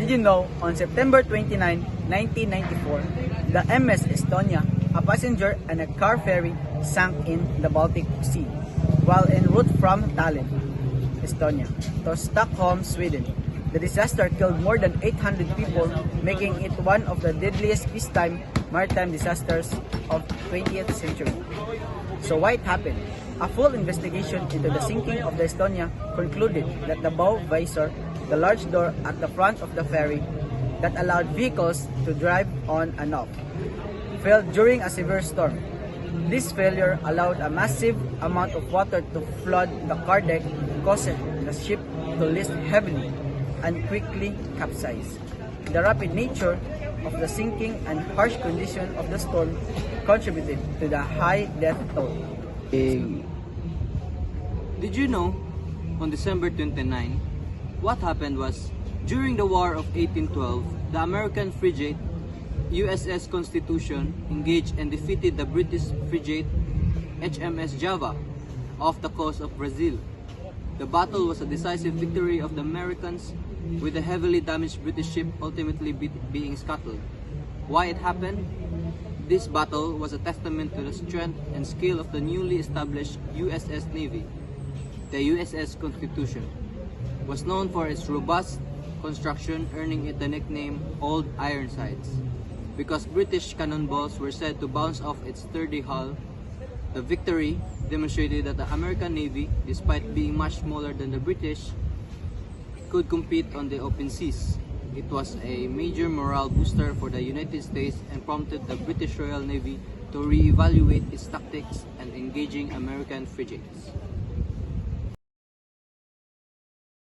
Did you know, on September 29, 1994, the MS Estonia, a passenger and a car ferry, sank in the Baltic Sea while en route from Tallinn, Estonia, to Stockholm, Sweden. The disaster killed more than 800 people, making it one of the deadliest peacetime maritime disasters of 20th century. So why it happened? A full investigation into the sinking of the Estonia concluded that the bow visor, the large door at the front of the ferry that allowed vehicles to drive on and off, failed during a severe storm. This failure allowed a massive amount of water to flood the car deck, causing the ship to list heavily and quickly capsize. The rapid nature of the sinking and harsh condition of the storm contributed to the high death toll. Did you know, on December 29, what happened was, during the War of 1812, the American frigate USS Constitution engaged and defeated the British frigate HMS Java off the coast of Brazil. The battle was a decisive victory of the Americans, with the heavily damaged British ship ultimately being scuttled. Why it happened? This battle was a testament to the strength and skill of the newly established USS Navy. The USS Constitution was known for its robust construction, earning it the nickname Old Ironsides. Because British cannonballs were said to bounce off its sturdy hull, the victory demonstrated that the American Navy, despite being much smaller than the British, could compete on the open seas. It was a major morale booster for the United States and prompted the British Royal Navy to re-evaluate its tactics and engaging American frigates.